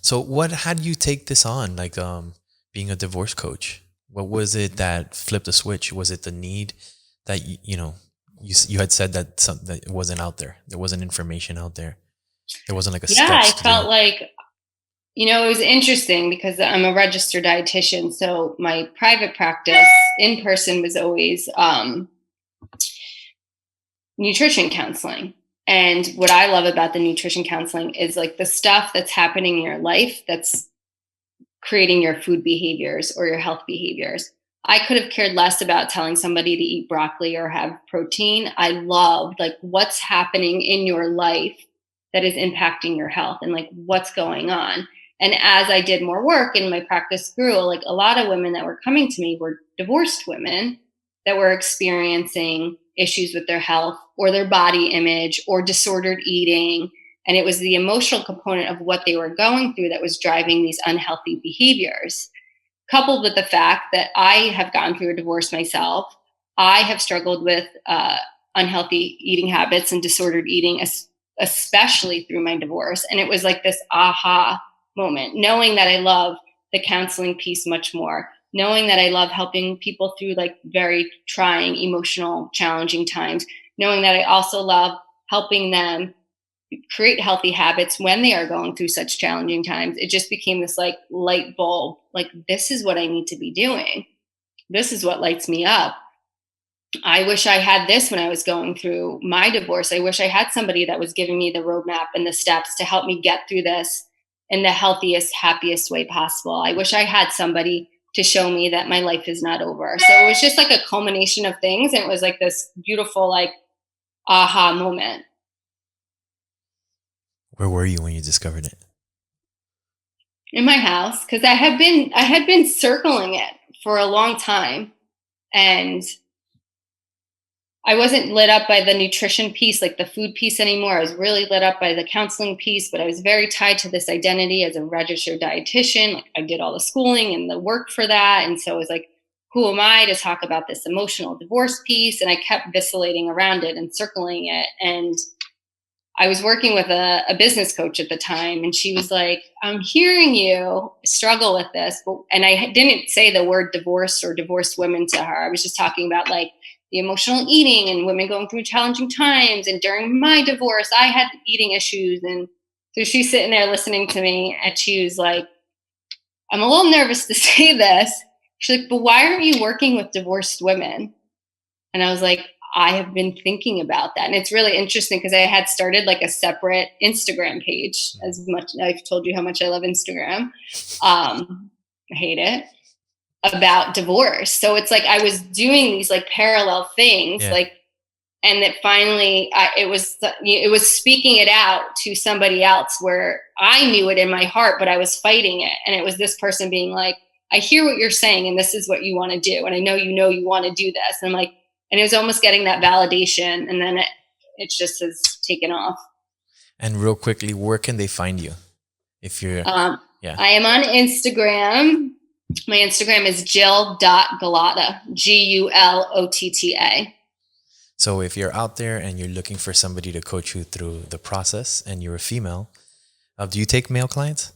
So what had you take this on? Like being a divorce coach? What was it that flipped the switch? Was it the need that you had said that that it wasn't out there. There wasn't information out there. There wasn't like a Yeah, I steps to do. felt like, it was interesting because I'm a registered dietitian. So my private practice in person was always nutrition counseling. And what I love about the nutrition counseling is like the stuff that's happening in your life that's creating your food behaviors or your health behaviors. I could have cared less about telling somebody to eat broccoli or have protein. I loved like what's happening in your life that is impacting your health and like what's going on. And as I did more work and my practice grew, like a lot of women that were coming to me were divorced women that were experiencing issues with their health or their body image or disordered eating, and it was the emotional component of what they were going through that was driving these unhealthy behaviors. Coupled with the fact that I have gone through a divorce myself, I have struggled with unhealthy eating habits and disordered eating, especially through my divorce. And it was like this aha moment, knowing that I love the counseling piece much more, knowing that I love helping people through like very trying, emotional, challenging times, knowing that I also love helping them create healthy habits when they are going through such challenging times. It just became this like light bulb, like this is what I need to be doing. This is what lights me up. I wish I had this when I was going through my divorce. I wish I had somebody that was giving me the roadmap and the steps to help me get through this in the healthiest, happiest way possible. I wish I had somebody to show me that my life is not over. So it was just like a culmination of things. And it was like this beautiful, like, aha moment. Where were you when you discovered it? In my house because I had been circling it for a long time, and I wasn't lit up by the nutrition piece, like the food piece anymore. I was really lit up by the counseling piece, but I was very tied to this identity as a registered dietitian. Like I did all the schooling and the work for that, and so it was like, who am I to talk about this emotional divorce piece? And I kept vacillating around it and circling it, and I was working with a business coach at the time, and she was like, I'm hearing you struggle with this. And I didn't say the word divorce or divorced women to her. I was just talking about like the emotional eating and women going through challenging times. And during my divorce, I had eating issues. And so she's sitting there listening to me, and she was like, I'm a little nervous to say this. She's like, but why aren't you working with divorced women? And I was like, I have been thinking about that. And it's really interesting because I had started like a separate Instagram page. As much I've told you how much I love Instagram. I hate it about divorce. So it's like I was doing these like parallel things, Yeah. like, and that finally it was speaking it out to somebody else where I knew it in my heart, but I was fighting it. And it was this person being like, I hear what you're saying, and this is what you want to do, and I know you want to do this. And I'm like, and it was almost getting that validation, and then it just has taken off. And real quickly, where can they find you? If you're, Um, yeah. I am on Instagram. My Instagram is Jill.Gullotta, Gulotta. So if you're out there and you're looking for somebody to coach you through the process and you're a female, do you take male clients?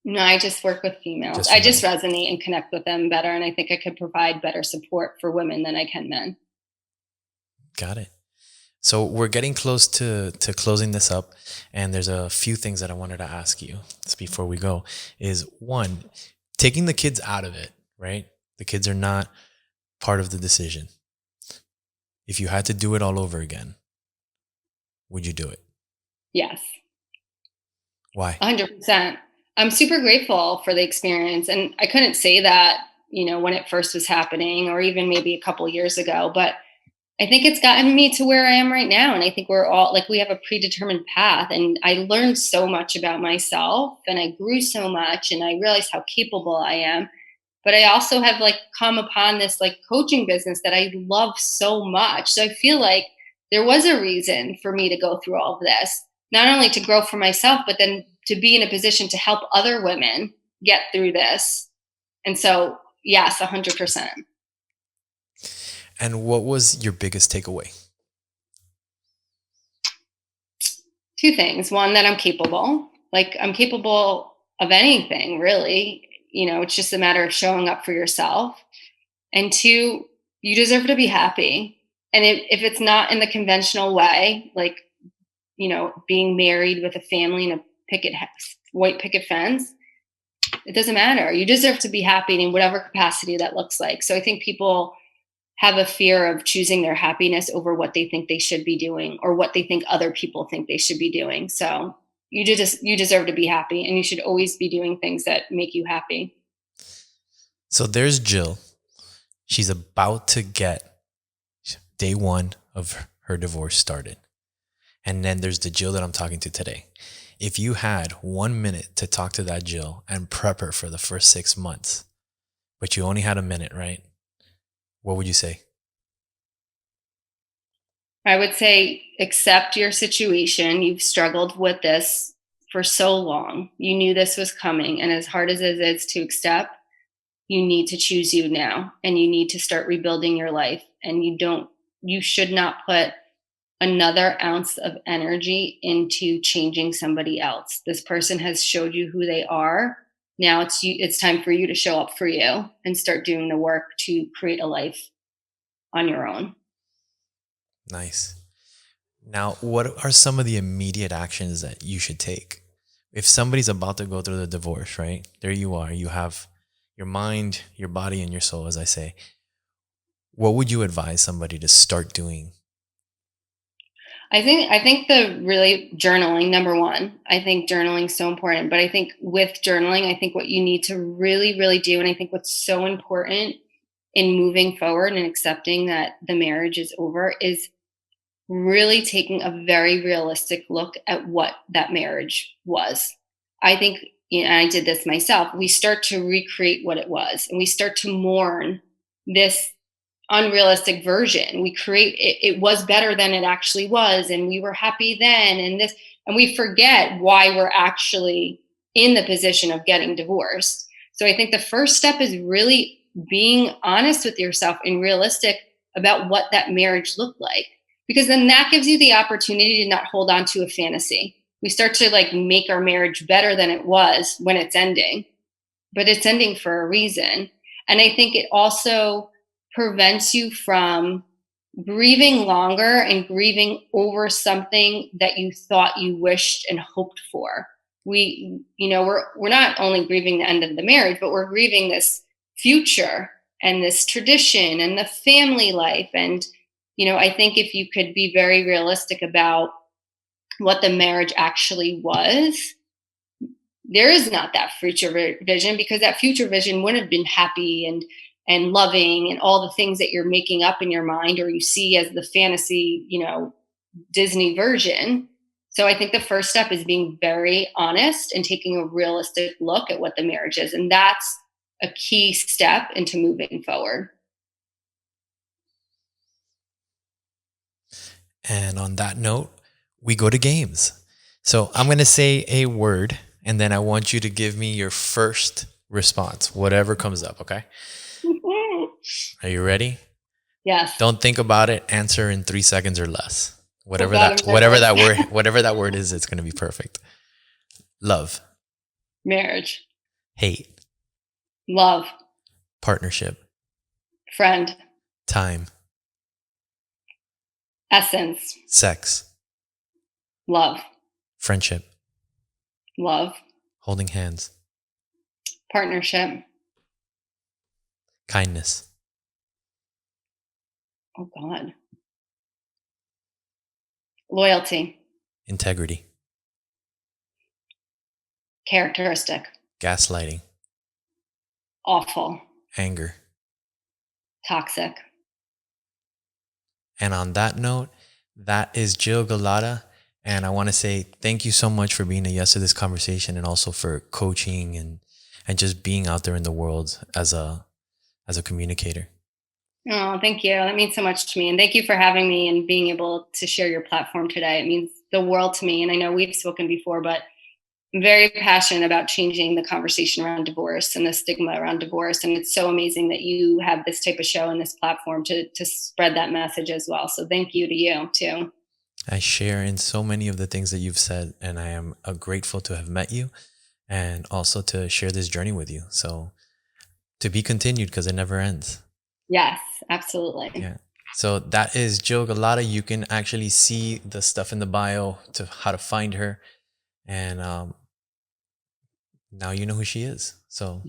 No, I just work with females. Just I just females. resonate and connect with them better. And I think I could provide better support for women than I can men. Got it. So we're getting close to closing this up, and there's a few things that I wanted to ask you just before we go. Is one, taking the kids out of it, right? The kids are not part of the decision. If you had to do it all over again, would you do it? Yes, Why? 100%. I'm super grateful for the experience. And I couldn't say that, when it first was happening or even maybe a couple years ago, but I think it's gotten me to where I am right now. And I think we're all like, we have a predetermined path. And I learned so much about myself, and I grew so much, and I realized how capable I am. But I also have like come upon this like coaching business that I love so much. So I feel like there was a reason for me to go through all of this, not only to grow for myself, but then to be in a position to help other women get through this. And so, yes, 100%. And what was your biggest takeaway? Two things. One, that I'm capable. Like I'm capable of anything, really. It's just a matter of showing up for yourself. And two, you deserve to be happy. And if it's not in the conventional way, like, being married with a family and a white picket fence, it doesn't matter. You deserve to be happy in whatever capacity that looks like. So I think people have a fear of choosing their happiness over what they think they should be doing or what they think other people think they should be doing. So you deserve to be happy, and you should always be doing things that make you happy. So there's Jill. She's about to get day one of her divorce started. And then there's the Jill that I'm talking to today. If you had 1 minute to talk to that Jill and prep her for the first 6 months, but you only had a minute, right? What would you say? I would say accept your situation. You've struggled with this for so long. You knew this was coming. And as hard as it is to accept, you need to choose you now, and you need to start rebuilding your life. And you should not put another ounce of energy into changing somebody else. This person has showed you who they are. Now it's time for you to show up for you and start doing the work to create a life on your own. Nice. Now, what are some of the immediate actions that you should take? If somebody's about to go through the divorce, right? There you are. You have your mind, your body, and your soul, as I say. What would you advise somebody to start doing? I think the really journaling, number one, I think journaling is so important. But I think with journaling, I think what you need to really, really do, and I think what's so important in moving forward and accepting that the marriage is over, is really taking a very realistic look at what that marriage was. I think, and I did this myself, we start to recreate what it was, and we start to mourn this unrealistic version. We create it was better than it actually was, and we were happy then, and we forget why we're actually in the position of getting divorced. So I think the first step is really being honest with yourself and realistic about what that marriage looked like, because then that gives you the opportunity to not hold on to a fantasy. We start to make our marriage better than it was when it's ending, but it's ending for a reason. And I think it also prevents you from grieving longer and grieving over something that you thought you wished and hoped for. We're not only grieving the end of the marriage, but we're grieving this future and this tradition and the family life. And I think if you could be very realistic about what the marriage actually was, there is not that future vision, because that future vision wouldn't have been happy and loving and all the things that you're making up in your mind or you see as the fantasy, Disney version. So I think the first step is being very honest and taking a realistic look at what the marriage is. And that's a key step into moving forward. And on that note, we go to games. So I'm going to say a word, and then I want you to give me your first response, whatever comes up, okay? Are you ready? Yes. Don't think about it. Answer in 3 seconds or less. Whatever that word is, it's going to be perfect. Love. Marriage. Hate. Love. Partnership. Friend. Time. Essence. Sex. Love. Friendship. Love. Holding hands. Partnership. Kindness. Oh God. Loyalty. Integrity. Characteristic. Gaslighting. Awful. Anger. Toxic. And on that note, that is Jill Gullotta. And I want to say thank you so much for being a yes to this conversation, and also for coaching and just being out there in the world as a communicator. Oh, thank you. That means so much to me. And thank you for having me and being able to share your platform today. It means the world to me. And I know we've spoken before, but I'm very passionate about changing the conversation around divorce and the stigma around divorce. And it's so amazing that you have this type of show and this platform to spread that message as well. So thank you to you too. I share in so many of the things that you've said, and I am grateful to have met you. and also to share this journey with you. So to be continued because it never ends. Yes, absolutely. Yeah. So that is Jill Galata. You can actually see the stuff in the bio to how to find her. And now you know who she is. So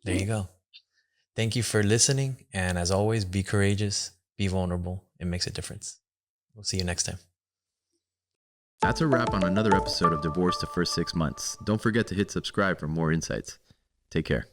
there you go. Thank you for listening. And as always, be courageous, be vulnerable. It makes a difference. We'll see you next time. That's a wrap on another episode of Divorce the First 6 Months. Don't forget to hit subscribe for more insights. Take care.